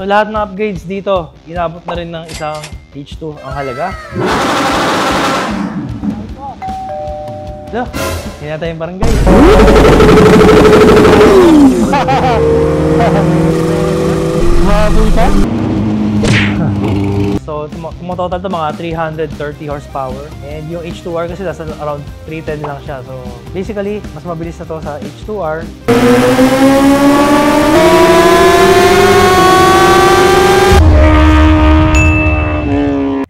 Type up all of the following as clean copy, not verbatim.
So lahat ng upgrades dito, inabot na rin ng isang H2 ang halaga. Hello, hindi na tayong barangay. So, total to mga 330 horsepower. And yung H2R kasi nasa around 310 lang siya. So, basically, mas mabilis na to sa H2R.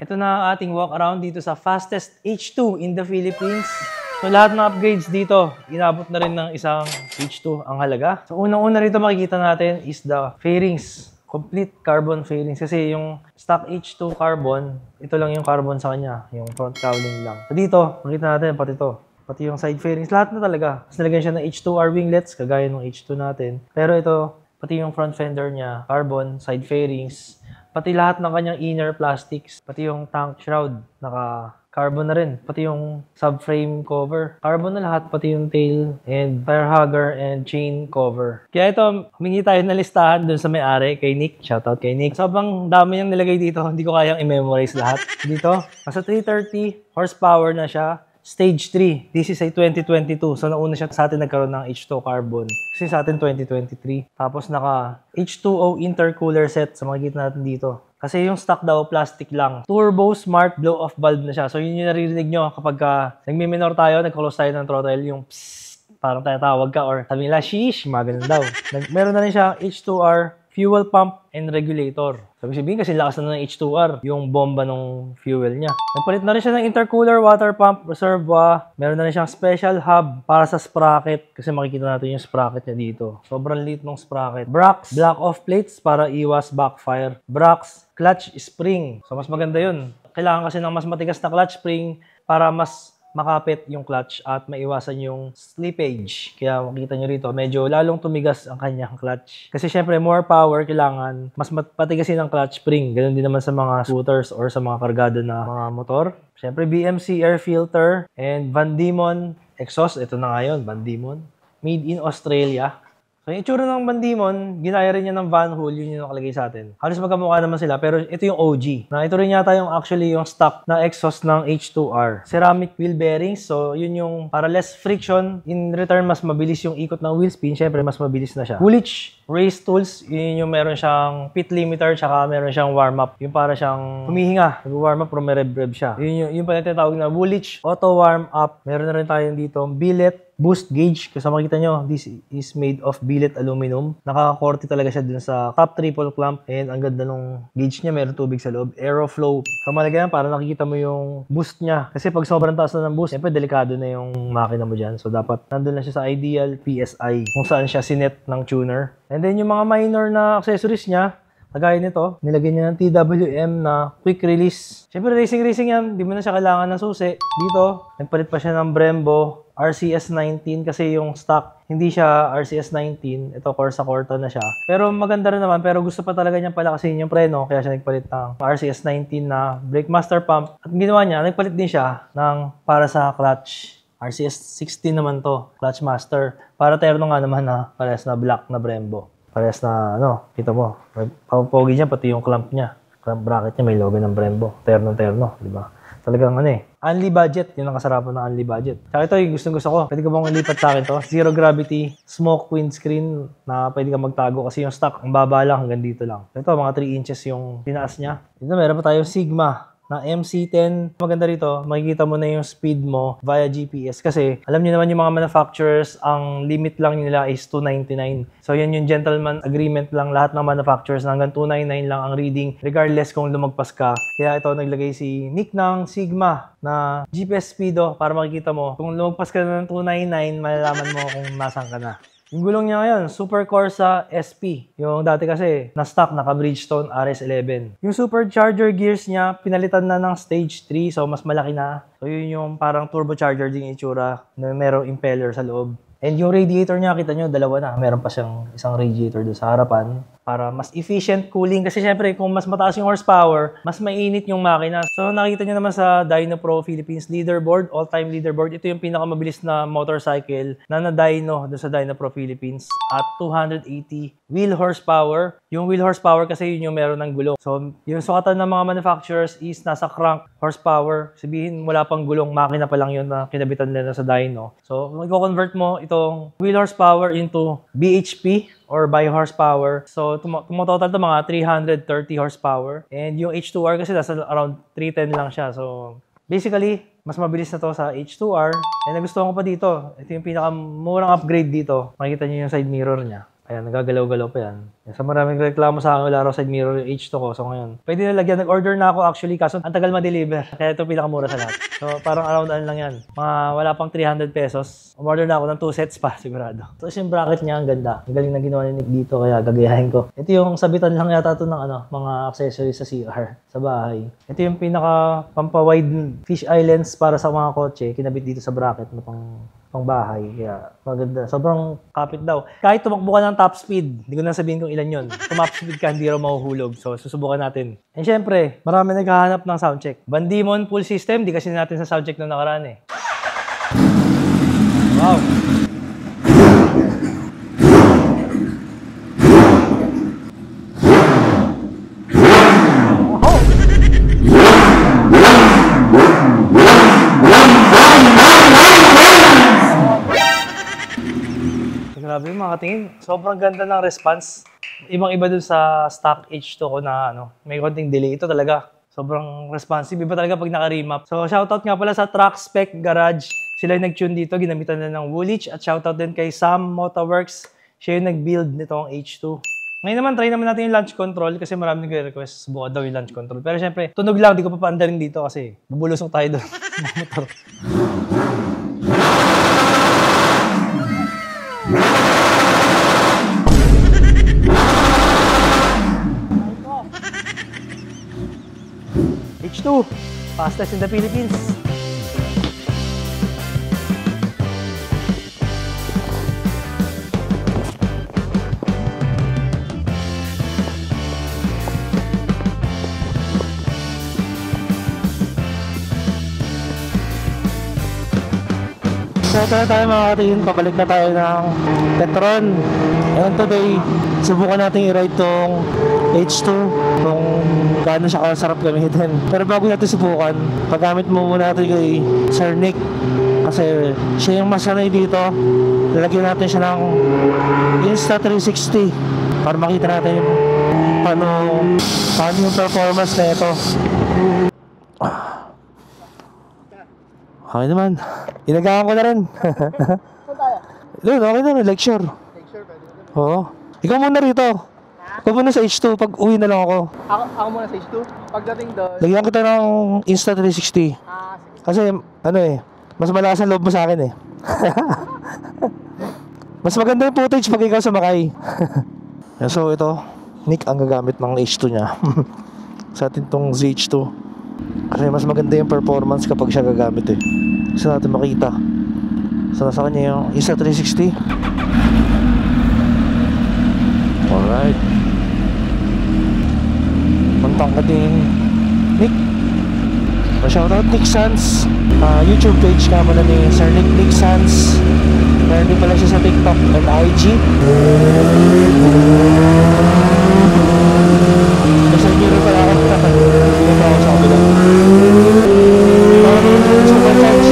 Ito na ang ating walk around dito sa fastest H2 in the Philippines. So, lahat ng upgrades dito, inabot na rin ng isang H2 ang halaga. So, unang-una rito makikita natin is the fairings. Complete carbon fairings. Kasi yung stock H2 carbon, ito lang yung carbon sa kanya. Yung front cowling lang. So, dito, makikita natin pati ito. Pati yung side fairings. Lahat na talaga. Mas nilagyan siya ng H2R winglets, kagaya ng H2 natin. Pero ito, pati yung front fender niya, carbon, side fairings. Pati lahat ng kanyang inner plastics. Pati yung tank shroud, naka-carbon na rin. Pati yung subframe cover. Carbon na lahat. Pati yung tail and fire hugger and chain cover. Kaya ito, humingi tayo na listahan dun sa may-ari, kay Nick. Shoutout kay Nick. Sobrang dami niyang nilagay dito. Hindi ko kayang i-memorize lahat. Dito, nasa 330 horsepower na siya. Stage 3. This is a 2022. So, nauna siya sa atin nagkaroon ng H2 carbon. Kasi sa atin 2023. Tapos naka H2O intercooler set sa makikita natin dito. Kasi yung stock daw, plastic lang. Turbo Smart Blow-Off Valve na siya. So, yun yung naririnig nyo kapag nagmi-minor tayo, nag-close tayo ng throttle, yung psst, parang tatawag ka or sabi nila, sheesh, mga ganun daw. Meron na rin siya H2R fuel pump and regulator. Sabi sabihin kasi lakas na ng H2R, yung bomba ng fuel niya. Nagpalit na rin siya ng intercooler, water pump, reservoir. Meron na rin siyang special hub para sa sprocket. Kasi makikita natin yung sprocket niya dito. Sobrang liit ng sprocket. Brax, block off plates para iwas backfire. Brax, clutch spring. So mas maganda yun. Kailangan kasi ng mas matigas na clutch spring para mas makapit yung clutch at maiwasan yung slippage. Kaya makikita nyo rito, medyo lalong tumigas ang kanyang clutch. Kasi syempre, more power kailangan, mas patigasin ang clutch spring. Ganun din naman sa mga scooters or sa mga kargado na mga motor. Syempre, BMC air filter and Van Diemen exhaust. Ito na nga yun, Van Diemen. Made in Australia. So, yung itsura ng Van Diemen, ginaya rin niya ng Van Hool, yun yung nakalagay sa atin. Halos magkamukha naman sila, pero ito yung OG. Na ito rin yata yung actually yung stock na exhaust ng H2R. Ceramic wheel bearings, so yun yung para less friction. In return, mas mabilis yung ikot ng wheel spin. Siyempre, mas mabilis na siya. Woolwich race tools, yun yung meron siyang pit limiter, tsaka meron siyang warm-up. Yung para siyang humihinga. Nag-warm up, pero may rev-rev siya. Yun pa tinatawag na Woolwich auto warm-up. Meron na rin tayo dito billet boost gauge. Kasi makikita nyo, this is made of billet aluminum. Nakaka-40 talaga siya dun sa top triple clamp. And ang ganda nung gauge niya, meron tubig sa loob. Aeroflow. Kamalaga yan, para nakikita mo yung boost niya. Kasi pag sobrang taas na ng boost, siyempre delikado na yung makina mo dyan. So dapat nandun lang siya sa ideal PSI kung saan siya sinet ng tuner. And then yung mga minor na accessories niya, kagaya nito, nilagyan niya ng TWM na quick release. Siyempre racing yan, di mo na siya kailangan ng susi. Dito, nagpalit pa siya ng Brembo RCS19 kasi yung stock, hindi siya RCS19. Ito, Corsa na siya. Pero maganda rin naman, pero gusto pa talaga niya palakasin yung preno, kaya siya nagpalit ng RCS19 na brake master pump. At ginawa niya, nagpalit din siya ng para sa clutch. RCS16 naman to, clutch master. Para terno nga naman na parehas na black na Brembo. Parehas na, kita mo, pogi niya, pati yung clamp niya. Clamp bracket niya, may logo ng Brembo. Terno, di ba? Talagang unli budget. Yun ang kasarapan ng unli budget. Tsaka ito yung gustong-gusto ko. Pwede ko bang ilipat sa akin to? Zero gravity, smoke windscreen na pwede ka magtago kasi yung stock, ang baba lang hanggang dito lang. Ito, mga 3 inches yung tinaas niya. Ito, meron pa tayong Sigma na MC10. Maganda rito, makikita mo na yung speed mo via GPS kasi alam niyo naman yung mga manufacturers, ang limit lang nila is 299. So yan yung gentleman agreement lang lahat ng manufacturers na hanggang 299 lang ang reading regardless kung lumagpas ka. Kaya ito naglagay si Nick ng Sigma na GPS speedo para makikita mo kung lumagpas ka na ng 299, malalaman mo kung nasan ka na. Yung gulong niya ngayon, Super Corsa SP. Yung dati kasi, na-stock, naka-Bridgestone RS11. Yung supercharger gears niya, pinalitan na ng stage 3, so mas malaki na. So yun yung parang turbocharger din itsura na merong impeller sa loob. And yung radiator niya, kita nyo, dalawa na. Meron pa siyang isang radiator doon sa harapan. para mas efficient cooling. Kasi syempre, kung mas mataas yung horsepower, mas mainit yung makina. So nakita nyo naman sa Dyno Pro Philippines leaderboard, all-time leaderboard. Ito yung pinakamabilis na motorcycle na na-dyno doon sa Dyno Pro Philippines at 280 wheel horsepower. Yung wheel horsepower kasi yun yung meron ng gulong. So yung sukatan ng mga manufacturers is nasa crank horsepower. Sabihin wala pang gulong, makina pa lang yun na kinabitan nila sa dyno. So kung i-convert mo itong wheel horsepower into BHP or by horsepower. So tumototal to mga 330 horsepower. And yung H2R kasi nasa around 310 lang siya. So basically, mas mabilis na to sa H2R. And nagustuhan ko pa dito. Ito yung pinakamurang upgrade dito. Makikita nyo yung side mirror niya. Ayan, nagagalaw-galaw pa yan. Sa maraming reklamo sa akin, wala raw side mirror yung H2 ko. So ngayon, pwede na lagyan. Nag-order na ako actually, kaso ang tagal ma-deliver. Kaya ito pinakamura sa lahat. So parang around lang yan. Mga wala pang 300 pesos. Umorder na ako ng 2 sets pa, sigurado. So yung bracket niya, ang ganda. Ang galing na ginawa ni Nick dito, kaya gagayahin ko. Ito yung sabitan lang yata ito ng mga accessories sa CR, sa bahay. Ito yung pinaka pampawide fish islands para sa mga kotse. Kinabit dito sa bracket na pang bahay. Kaya maganda. Sobrang kapit daw. Kahit tumakbo ka ng top speed, hindi ko na sabihin kung ilan yun. Kung top speed ka, hindi raw mahuhulog. So, susubukan natin. And syempre, marami naghahanap ng soundcheck. Bandimon full system, di kasi natin sa soundcheck nung nakaraan eh. Wow! Grabe mga katingin. Sobrang ganda ng response. Ibang-iba dun sa stock H2 ko na may konting delay. Ito talaga. Sobrang responsive. Iba talaga pag naka-remap. So shoutout nga pala sa Track Spec Garage. Sila yung nag-tune dito. Ginamitan na ng Woolwich. At shoutout din kay Sam Motoworks. Siya yung nag-build nitong H2. Ngayon naman, try naman natin yung launch control kasi marami nagre-request subukan daw yung launch control. Pero syempre, tunog lang. Di ko pa paandarin dito kasi bubulusok tayo doon. Motor. H2, fastest in the Philippines. So ito na tayo mga katingin, pabalik na tayo ng Petron. And today, subukan natin i-ride tong H2 kung gaano siya kasarap gamitin. Pero bago natin subukan, paggamit mo muna natin kay Sir Nick kasi siya yung masanay dito. Lalagyan natin siya ng Insta360 para makita natin yung paano yung performance na ito. Okay naman. Inagaan ko na rin. Doon, okay na rin. Lecture. Lecture, pwede na. Oo. Ikaw muna rito. Ikaw muna sa H2. Pag uwi na lang ako. Ako muna sa H2? Pagdating doon. Lagyan kita ng Insta360. Kasi, mas malakas ang loob mo sa akin eh. Mas maganda yung footage pag ikaw sumakay. So, ito. Nick ang gagamit ng H2 niya. Sa atin tong ZH2. Kasi mas maganda yung performance kapag siya gagamit eh. Gusto natin makita. So nasa kanya yung Insta360. Alright. Puntang ka din Nick. Shoutout Nick Sans. YouTube page ka muna ni Sir Nick Sans. Meron din pala siya sa TikTok and IG. Nasa mirror pala ako. Hindi pa ako sa kabila. Parang yung super charge.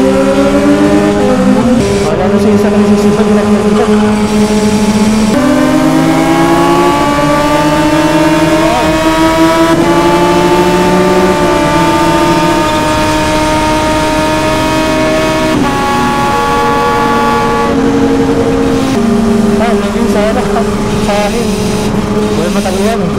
Wala na siya isa na sisipan nila dito. Sana sa akin. Buhay matangyan eh.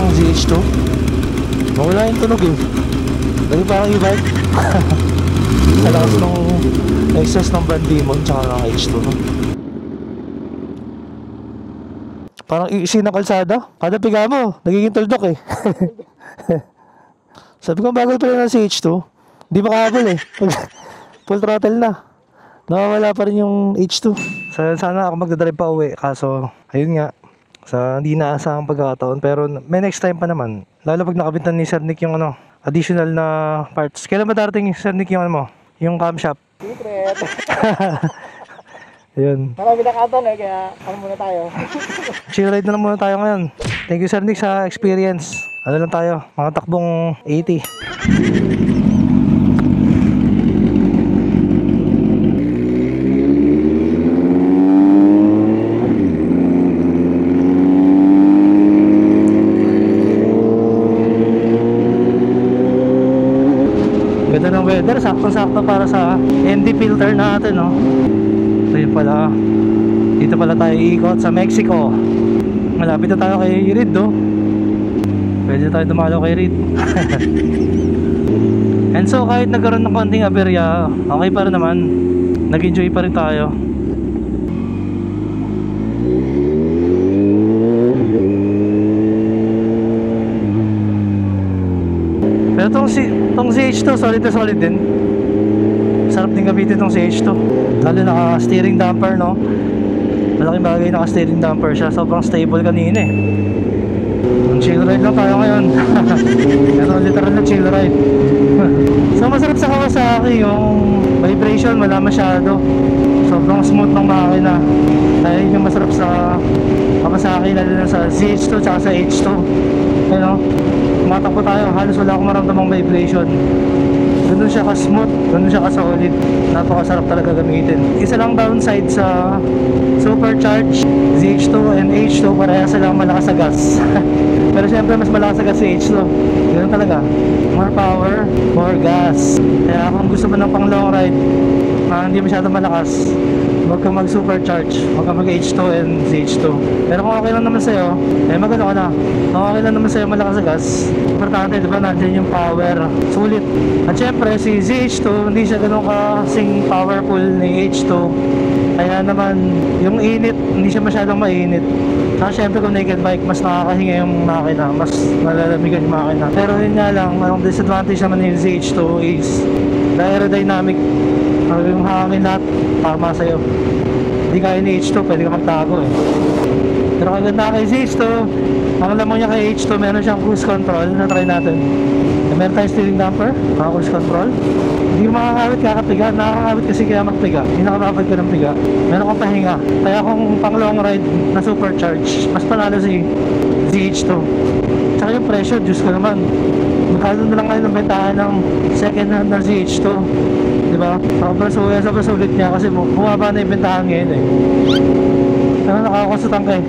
ng ZH2. Mawala yung tunog eh. Dali parang e-bike. Sa lakas ng exhaust ng Van Demon tsaka ng H2, no? Parang iisi ng kalsada. Kada piga mo, nagiging tuldok eh. Sabi ko, bagal pala ng CH2. Di makahabol eh. Full throttle na. Nawawala pa rin yung H2. Sana ako magdadrive pa uwi. Kaso, ayun nga. Hindi naasahang pagkakataon. Pero may next time pa naman. Lalo pag nakabintan ni Sir Nick yung additional na parts. Kailan ba darating Sir Nick yung yung camshaft? Secret. Ayun. Marami na katon eh, kaya muna tayo. Chill ride na lang muna tayo ngayon. Thank you Sir Nick sa experience. Lang tayo, mga takbong 80. Ganda ng weather, sakto-sakto para sa ND filter natin, no? So yun pala, dito pala tayo iikot sa Mexico. Malapit na tayo kay Reed, no? Pwede tayo dumalo kay Reed. And so kahit nagkaroon ng konting aberya, okay pa rin naman. Nag-enjoy pa rin tayo. Pero tong CH2 solid na solid din. Sarap din gamitin tong CH2. Lalo naka-steering damper, no? Malaking bagay naka-steering damper siya. Sobrang stable kanina eh. Chill ride lang tayo ngayon. Pero literal na chill ride. So masarap sa Kawasaki yung vibration, wala masyado. Sobrang smooth ng makina. Kaya yun yung masarap sa Kawasaki, lalo na sa CH2 tsaka sa H2. Ano? Tumatakbo tayo, halos wala akong maramdamang vibration. Ganun siya ka-smooth, ganun siya ka-solid. Napakasarap talaga gamitin. Isa lang downside sa supercharged ZH2 and H2, pareha silang malakas sa gas. Pero syempre mas malakas sa gas si H2. Ganun talaga. More power, more gas. Kaya kung gusto mo ng pang long ride, hindi masyado malakas, huwag kang mag-supercharge, huwag kang mag-H2 and ZH2. Pero kung okay lang naman sa'yo, magano ka na. Kung okay lang naman sa'yo malakas sa gas, importante, diba, nandiyan yung power, sulit. At syempre, si ZH2, hindi siya ganun kasing powerful ni H2. Kaya naman, yung init, hindi siya masyadong mainit. Saka syempre kung naked bike, mas nakakahinga yung makina, mas malalamigan yung makina. Pero yun nga lang, ang disadvantage naman ni ZH2 is the aerodynamic. Yung hangin lahat, tama sa'yo. Hindi kaya ni H2, pwede ka magtago eh. Pero kaganda kay ZH2, ang alam mo niya kay H2, meron siyang cruise control, na-try natin. Meron tayong steering damper, cruise control. Hindi mo makakawit, kakapiga. Nakakawit kasi kaya magpiga. Hindi nakakawit ka ng piga. Meron kang pahinga. Kaya kung pang long ride na supercharge, mas panalo si ZH2. Tsaka yung presyo, Diyos ko naman. Magkano na lang kayo ng bentahan ng second hand na ZH2. Diba? Sobrang sulit niya kasi bumaba na yung bentahan ngayon eh. Ano, nakakasutan ka eh.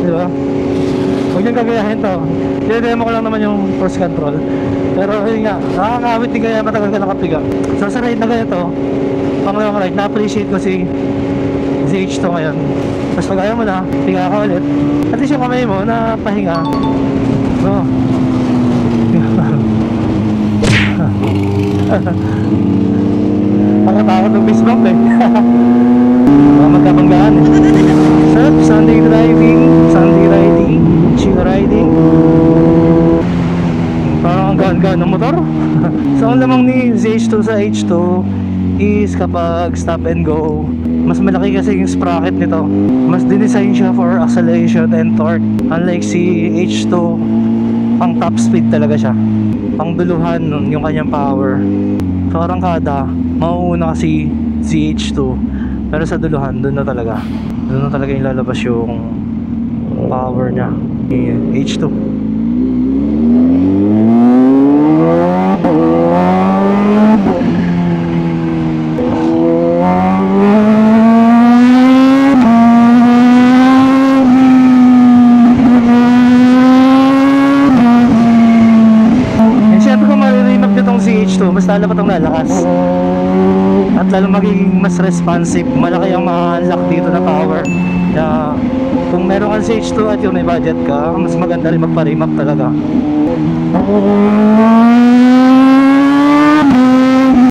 Diba? Huwag niyang gagayahin to. Demo ko lang naman yung cruise control. Pero yun nga, nakakawit din kaya matagal ka nakapiga. So sa ride na ganito, pang long ride, na-appreciate ko si ZH2 ngayon. Tapos pag ayaw mo na, piga ka ulit. At least yung kamay mo na pahinga. So, nakatakot ng fist bump eh. Mga magkabanggaan eh. So, Sunday driving, Sunday riding, chill riding. Parang ang gaan-gaan ng motor. So ang lamang ni ZH2 sa H2 is kapag stop and go, mas malaki kasi yung sprocket nito. Mas dinesign siya for acceleration and torque. Unlike si H2, pang top speed talaga siya, pang duluhan yung kanyang power. So arangkada, mauuna kasi ZH2, pero sa duluhan, doon na talaga yung lalabas yung power niya, H2. Mas lalo pa itong lalakas at lalo magiging magiging mas responsive. Malaki ang ma-unlock dito na power. Kaya kung meron kang CH2 at yung may budget ka, mas maganda rin magpa-remap talaga.